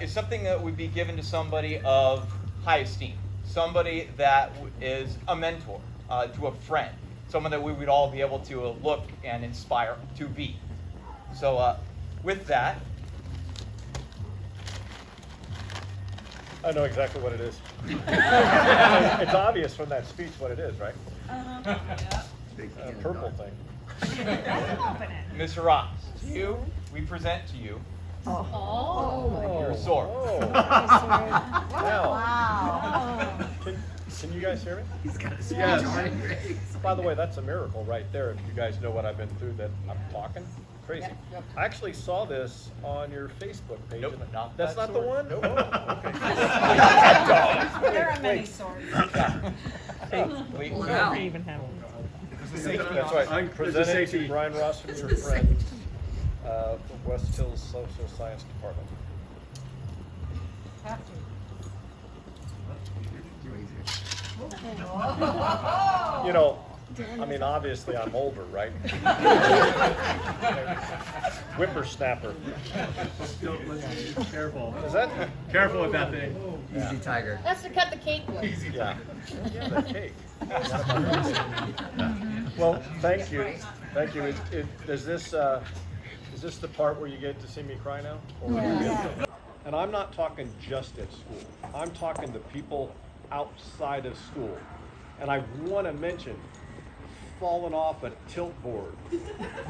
is something that would be given to somebody of high esteem, somebody that is a mentor to a friend, someone that we would all be able to look and inspire to be. So with that, I know exactly what it is. It's obvious from that speech what it is, right? Purple thing. Mr. Ross, we present to you your sword. Wow. Can you guys hear me? He's got a sword. Yes. By the way, that's a miracle right there. If you guys know what I've been through, that I'm talking crazy. Yep. I actually saw this on your Facebook page. Nope, not that's that not sword. the one? Nope. Oh, okay. There are many swords. We even have one. That's right. I'm presenting to Brian Ross from your friend from West Hills Social Science Department. Have to. Obviously I'm older, right? Whippersnapper. Careful. Is that? Careful with that thing. Easy tiger. That's to cut the cake with. Yeah. Yeah, the cake. Well, thank you. Thank you. Is this the part where you get to see me cry now? Yeah. And I'm not talking just at school. I'm talking to people outside of school. And I want to mention falling off a tilt board.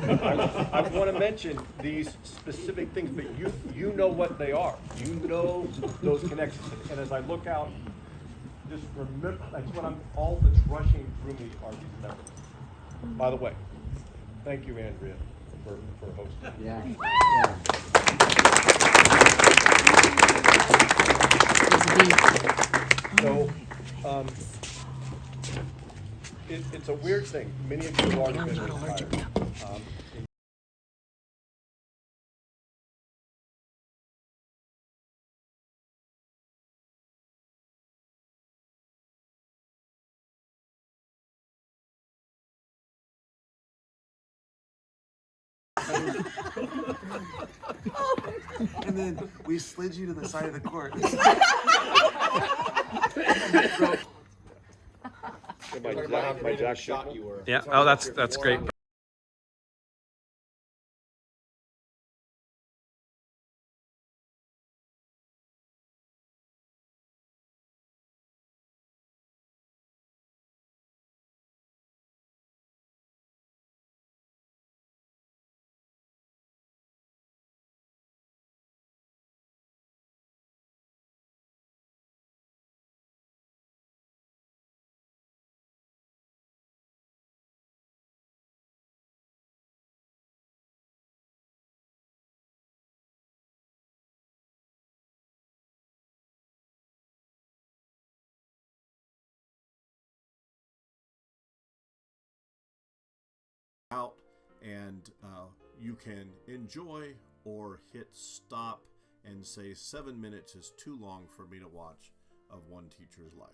I want to mention these specific things, but you know what they are. You know those connections. And as I look out, just remember, that's what all that's rushing through me are these memories. By the way, thank you, Andrea. for hosting. Yeah. So, it's a weird thing. Many of you have already been retired. And then we slid you to the side of the court. My jack shot you were. Yeah. Oh, that's great. Out, and you can enjoy or hit stop and say 7 minutes is too long for me to watch of one teacher's life.